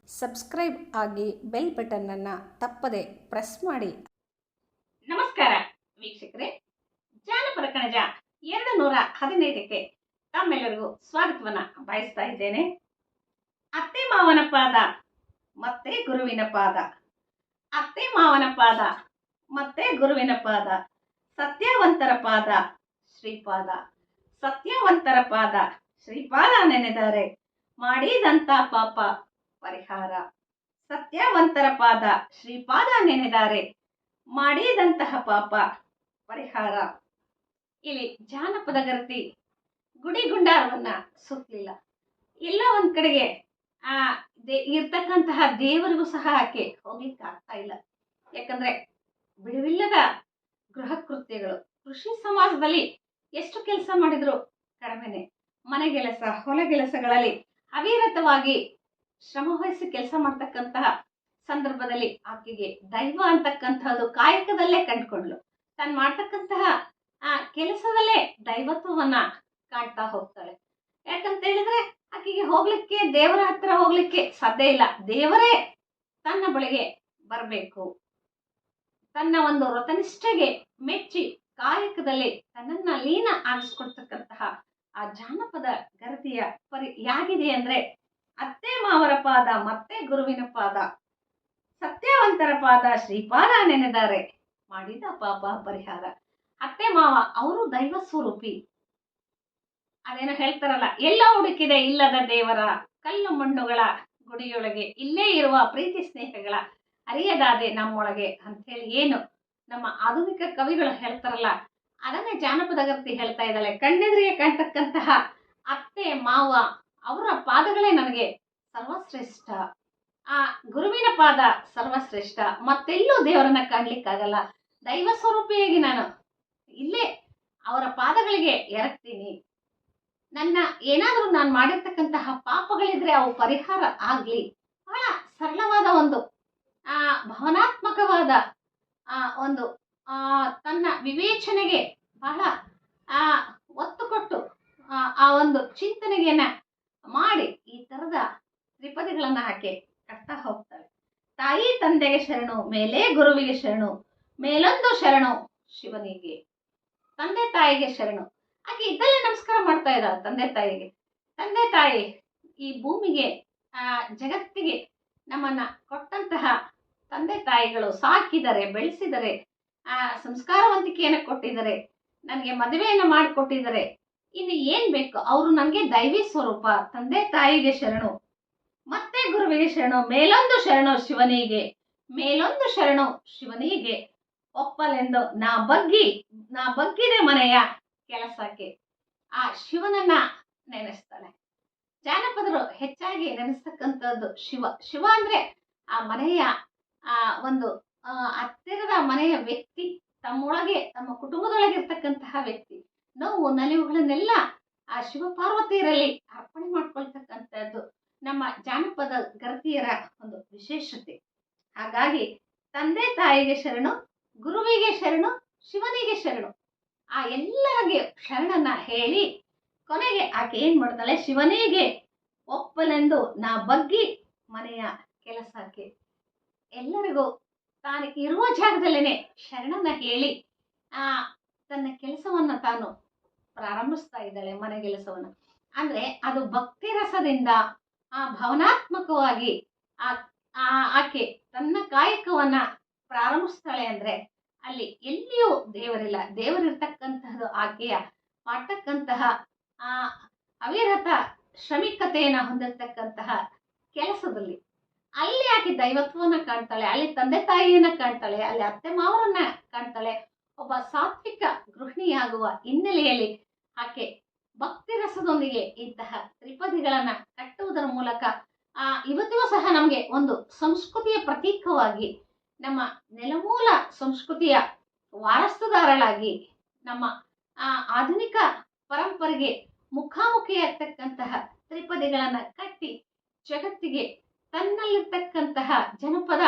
Subscribe ಆಗಿ bell ಬಟನ್ನನ್ನು ತಪ್ಪದೆ press ಮಾಡಿ. ನಮಸ್ಕಾರ ವೀಕ್ಷಕರೇ, ಜಾನಪದ ಕಣಜ 215ಕ್ಕೆ ತಮ್ಮೆಲ್ಲರಿಗೂ ಸ್ವಾಗತವನ್ನ ಬಯಸ್ತಾ ಇದ್ದೇನೆ. ಅತ್ತೆ ಮಾವನ ಪಾದ ಮತ್ತೆ ಗುರುವಿನ ಪಾದ, ಅತ್ತೆ ಮಾವನ ಪಾದ ಮತ್ತೆ ಗುರುವಿನ ಪಾದ, ಸತ್ಯವಂತರ ಪಾದ ಶ್ರೀಪಾದ, ಸತ್ಯವಂತರ ಪಾದ ಶ್ರೀಪಾದ ನೆನೆದರೆ ಮಾಡಿದಂತ ಪಾಪ ಪರಿಹಾರ. ಸತ್ಯವಂತರ ಪಾದ ಶ್ರೀಪಾದ ನೆನೆದರೆ ಮಾಡಿದಂತಹ ಪಾಪ ಪರಿಹಾರ. ಇಲ್ಲಿ ಜಾನಪದ ಗರತಿ ಗುಡಿ ಗುಂಡಾರವನ್ನ ಸುತ್ತಲಿಲ್ಲ. ಎಲ್ಲ ಒಂದ್ ಕಡೆಗೆ ಇರ್ತಕ್ಕಂತಹ ದೇವರಿಗೂ ಸಹ ಆಕೆ ಹೋಗ್ಲಿಕ್ಕೆ ಆಗ್ತಾ ಇಲ್ಲ. ಯಾಕಂದ್ರೆ ಬಿಡುವಿಲ್ಲದ ಗೃಹ ಕೃತ್ಯಗಳು. ಕೃಷಿ ಸಮಾಜದಲ್ಲಿ ಎಷ್ಟು ಕೆಲಸ ಮಾಡಿದ್ರು ಕಡಿಮೆನೆ. ಮನೆಗೆಲಸ, ಹೊಲಗೆಲಸಗಳಲ್ಲಿ ಅವಿರತವಾಗಿ ಶ್ರಮ ವಹಿಸಿ ಕೆಲಸ ಮಾಡ್ತಕ್ಕಂತಹ ಸಂದರ್ಭದಲ್ಲಿ ಆಕೆಗೆ ದೈವ ಅಂತಕ್ಕಂಥದ್ದು ಕಾಯಕದಲ್ಲೇ ಕಂಡುಕೊಂಡ್ಲು. ತಾನು ಮಾಡ್ತಕ್ಕಂತಹ ಕೆಲಸದಲ್ಲೇ ದೈವತ್ವವನ್ನ ಕಾಣ್ತಾ ಹೋಗ್ತಾಳೆ. ಯಾಕಂತ ಹೇಳಿದ್ರೆ ಆಕೆಗೆ ಹೋಗ್ಲಿಕ್ಕೆ, ದೇವರ ಹತ್ರ ಹೋಗ್ಲಿಕ್ಕೆ ಸಾಧ್ಯ ಇಲ್ಲ. ದೇವರೇ ತನ್ನ ಬಳಿಗೆ ಬರಬೇಕು. ತನ್ನ ಒಂದು ವ್ರತನಿಷ್ಠೆಗೆ ಮೆಚ್ಚಿ ಕಾಯಕದಲ್ಲಿ ತನ್ನನ್ನ ಲೀನ ಆಗಿಸ್ಕೊಡ್ತಕ್ಕಂತಹ ಆ ಜಾನಪದ ಗರತಿಯ ಪರಿ ಯಾಗಿದೆ ಅಂದ್ರೆ, ಅತ್ತೆ ಮಾವರ ಪಾದ ಮತ್ತೆ ಗುರುವಿನ ಪಾದ, ಸತ್ಯವಂತರ ಪಾದ ಶ್ರೀಪಾದ ನೆನೆದರೆ ಮಾಡಿದ ಪಾಪ ಪರಿಹಾರ. ಅತ್ತೆ ಮಾವ ಅವರು ದೈವ ಸ್ವರೂಪಿ. ಅದೇನೋ ಹೇಳ್ತಾರಲ್ಲ, ಎಲ್ಲ ಹುಡುಕಿದೆ ಇಲ್ಲದ ದೇವರ, ಕಲ್ಲು ಮಣ್ಣುಗಳ ಗುಡಿಯೊಳಗೆ ಇಲ್ಲೇ ಇರುವ ಪ್ರೀತಿ ಸ್ನೇಹಗಳ ಅರಿಯದಾದೆ ನಮ್ಮೊಳಗೆ ಅಂತ ಹೇಳಿ ಏನು ನಮ್ಮ ಆಧುನಿಕ ಕವಿಗಳು ಹೇಳ್ತಾರಲ್ಲ, ಅದನ್ನೇ ಜಾನಪದ ಗರ್ತಿ ಹೇಳ್ತಾ ಇದ್ದಾಳೆ. ಕಣ್ಣೆದುರಿಗೆ ಕಾಣ್ತಕ್ಕಂತಹ ಅತ್ತೆ ಮಾವ ಅವರ ಪಾದಗಳೇ ನನಗೆ ಸರ್ವಶ್ರೇಷ್ಠ. ಆ ಗುರುವಿನ ಪಾದ ಸರ್ವಶ್ರೇಷ್ಠ. ಮತ್ತೆಲ್ಲೂ ದೇವರನ್ನ ಕಾಣ್ಲಿಕ್ಕಾಗಲ್ಲ. ದೈವ ಸ್ವರೂಪಿಯಾಗಿ ನಾನು ಇಲ್ಲೇ ಅವರ ಪಾದಗಳಿಗೆ ಎರಗ್ತೀನಿ. ನನ್ನ ಏನಾದ್ರೂ ನಾನು ಮಾಡಿರ್ತಕ್ಕಂತಹ ಪಾಪಗಳಿದ್ರೆ ಅವು ಪರಿಹಾರ ಆಗ್ಲಿ. ಬಹಳ ಸರಳವಾದ ಒಂದು ಭಾವನಾತ್ಮಕವಾದ ಒಂದು ತನ್ನ ವಿವೇಚನೆಗೆ ಬಹಳ ಒತ್ತು ಕೊಟ್ಟು ಆ ಒಂದು ಚಿಂತನೆಗೆನ ಮಾಡಿ ಈ ತರದ ತ್ರಿಪದಿಗಳನ್ನ ಆಕೆ ಕಟ್ತಾ ಹೋಗ್ತಾಳೆ. ತಾಯಿ ತಂದೆಗೆ ಶರಣು, ಮೇಲೆ ಗುರುವಿಗೆ ಶರಣು, ಮೇಲೊಂದು ಶರಣು ಶಿವನಿಗೆ. ತಂದೆ ತಾಯಿಗೆ ಶರಣು. ಆಕೆ ಇದ್ದಲ್ಲೇ ನಮಸ್ಕಾರ ಮಾಡ್ತಾ ಇದ್ದಾಳೆ ತಂದೆ ತಾಯಿಗೆ. ತಂದೆ ತಾಯಿ ಈ ಭೂಮಿಗೆ, ಜಗತ್ತಿಗೆ ನಮ್ಮನ್ನ ಕೊಟ್ಟಂತಹ ತಂದೆ ತಾಯಿಗಳು ಸಾಕಿದರೆ, ಬೆಳೆಸಿದರೆ, ಸಂಸ್ಕಾರವಂತಿಕೆಯನ್ನು ಕೊಟ್ಟಿದ್ದಾರೆ, ನನಗೆ ಮದುವೆಯನ್ನು ಮಾಡಿಕೊಟ್ಟಿದ್ದಾರೆ. ಇನ್ನು ಏನ್ ಬೇಕು? ಅವರು ನನಗೆ ದೈವಿ ಸ್ವರೂಪ. ತಂದೆ ತಾಯಿಗೆ ಶರಣು, ಮತ್ತೆ ಗುರುವಿಗೆ ಶರಣು, ಮೇಲೊಂದು ಶರಣು ಶಿವನಿಗೆ, ಮೇಲೊಂದು ಶರಣು ಶಿವನಿಗೆ. ಒಪ್ಪಲೆಂದು ನಾ ಬಗ್ಗಿದೆ ಮನೆಯ ಕೆಲಸಕ್ಕೆ. ಆ ಶಿವನನ್ನ ನೆನೆಸ್ತಾಳೆ. ಜಾನಪದರು ಹೆಚ್ಚಾಗಿ ನೆನೆಸ್ತಕ್ಕಂಥದ್ದು ಶಿವ. ಶಿವ ಅಂದ್ರೆ ಆ ಮನೆಯ ಒಂದು ಹತ್ತಿರದ ಮನೆಯ ವ್ಯಕ್ತಿ, ತಮ್ಮೊಳಗೆ ತಮ್ಮ ಕುಟುಂಬದೊಳಗೆ ಇರ್ತಕ್ಕಂತಹ ವ್ಯಕ್ತಿ. ನೋವು ನಲಿವುಗಳನ್ನೆಲ್ಲ ಆ ಶಿವ ಪಾರ್ವತಿಯರಲ್ಲಿ ಅರ್ಪಣೆ ಮಾಡ್ಕೊಳ್ತಕ್ಕಂಥದ್ದು ನಮ್ಮ ಜಾನಪದ ಗರತಿಯರ ಒಂದು ವಿಶೇಷತೆ. ಹಾಗಾಗಿ ತಂದೆ ತಾಯಿಗೆ ಶರಣು, ಗುರುವಿಗೆ ಶರಣು, ಶಿವನಿಗೆ ಶರಣು. ಆ ಎಲ್ಲರಿಗೆ ಶರಣನ್ನ ಹೇಳಿ ಕೊನೆಗೆ ಆಕೆ ಏನ್ ಮಾಡ್ತಾಳೆ? ಶಿವನಿಗೆ ಒಪ್ಪಲೆಂದು ನಾ ಬಗ್ಗಿ ಮನೆಯ ಕೆಲಸಕ್ಕೆ. ಎಲ್ಲರಿಗೂ ತಾನು ಇರುವ ಜಾಗದಲ್ಲೇನೆ ಶರಣನ್ನ ಹೇಳಿ ತನ್ನ ಕೆಲಸವನ್ನ ತಾನು ಪ್ರಾರಂಭಿಸ್ತಾ ಇದ್ದಾಳೆ, ಮನೆ ಕೆಲಸವನ್ನ. ಅಂದ್ರೆ ಅದು ಭಕ್ತಿ ರಸದಿಂದ ಭಾವನಾತ್ಮಕವಾಗಿ ಆಕೆ ತನ್ನ ಕಾಯಕವನ್ನ ಪ್ರಾರಂಭಿಸ್ತಾಳೆ. ಅಂದ್ರೆ ಅಲ್ಲಿ ಎಲ್ಲಿಯೂ ದೇವರಿಲ್ಲ. ದೇವರಿರ್ತಕ್ಕಂತಹದ್ದು ಆಕೆಯ ಮಾಡ್ತಕ್ಕಂತಹ ಅವಿರತ ಶ್ರಮಿಕತೆಯನ್ನ ಹೊಂದಿರತಕ್ಕಂತಹ ಕೆಲಸದಲ್ಲಿ. ಅಲ್ಲಿ ಆಕೆ ದೈವತ್ವವನ್ನ ಕಾಣ್ತಾಳೆ, ಅಲ್ಲಿ ತಂದೆ ತಾಯಿಯನ್ನ ಕಾಣ್ತಾಳೆ, ಅಲ್ಲಿ ಅತ್ತೆ ಮಾವರನ್ನ ಕಾಣ್ತಾಳೆ. ಒಬ್ಬ ಸಾತ್ವಿಕ ಗೃಹಿಣಿಯಾಗುವ ಹಿನ್ನೆಲೆಯಲ್ಲಿ ಆಕೆ ಭಕ್ತಿ ರಸದೊಂದಿಗೆ ಇಂತಹ ತ್ರಿಪದಿಗಳನ್ನ ಕಟ್ಟುವುದರ ಮೂಲಕ ಇವತ್ತಿಗೂ ಸಹ ನಮಗೆ ಒಂದು ಸಂಸ್ಕೃತಿಯ ಪ್ರತೀಕವಾಗಿ, ನಮ್ಮ ನೆಲಮೂಲ ಸಂಸ್ಕೃತಿಯ ವಾರಸುದಾರಳಾಗಿ, ನಮ್ಮ ಆಧುನಿಕ ಪರಂಪರೆಗೆ ಮುಖಾಮುಖಿಯಾಗ್ತಕ್ಕಂತಹ ತ್ರಿಪದಿಗಳನ್ನ ಕಟ್ಟಿ ಜಗತ್ತಿಗೆ ತನ್ನಲ್ಲಿರ್ತಕ್ಕಂತಹ ಜನಪದ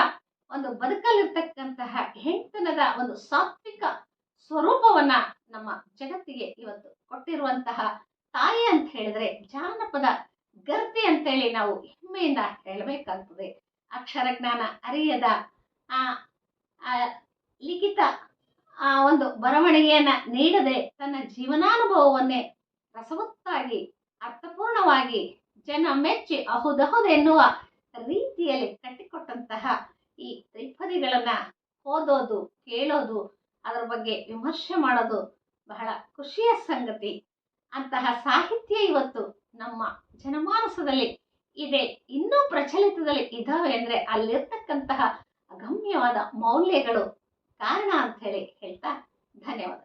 ಒಂದು ಬದುಕಲ್ಲಿರ್ತಕ್ಕಂತಹ ಹೆಣ್ತನದ ಒಂದು ಸಾತ್ವಿಕ ಸ್ವರೂಪವನ್ನ ನಮ್ಮ ಜಗತ್ತಿಗೆ ಇವತ್ತು ಕೊಟ್ಟಿರುವಂತಹ ತಾಯಿ ಅಂತ ಹೇಳಿದ್ರೆ ಜಾನಪದ ಗರ್ತಿ ಅಂತೇಳಿ ನಾವು ಹೆಮ್ಮೆಯಿಂದ ಹೇಳಬೇಕಾಗ್ತದೆ. ಅಕ್ಷರ ಜ್ಞಾನ ಅರಿಯದ ಆ ಆ ಲಿಖಿತ ಒಂದು ಬರವಣಿಗೆಯನ್ನ ನೀಡದೆ ತನ್ನ ಜೀವನಾನುಭವವನ್ನೇ ರಸವತ್ತಾಗಿ ಅರ್ಥಪೂರ್ಣವಾಗಿ ಜನ ಮೆಚ್ಚಿ ಅಹುದಹುದು ಎನ್ನುವ ರೀತಿಯಲ್ಲಿ ಕಟ್ಟಿಕೊಟ್ಟಂತಹ ಈ ತ್ರಿಪದಿಗಳನ್ನ ಓದೋದು, ಕೇಳೋದು, ಅದರ ಬಗ್ಗೆ ವಿಮರ್ಶೆ ಮಾಡೋದು ಬಹಳ ಖುಷಿಯ ಸಂಗತಿ. ಅಂತಹ ಸಾಹಿತ್ಯ ಇವತ್ತು ನಮ್ಮ ಜನಮಾನಸದಲ್ಲಿ ಇದೆ, ಇನ್ನೂ ಪ್ರಚಲಿತದಲ್ಲಿ ಇದಾವೆ ಅಂದ್ರೆ ಅಲ್ಲಿರ್ತಕ್ಕಂತಹ ಅಗಮ್ಯವಾದ ಮೌಲ್ಯಗಳು ಕಾರಣ ಅಂತ ಹೇಳಿ ಹೇಳ್ತಾ ಧನ್ಯವಾದ.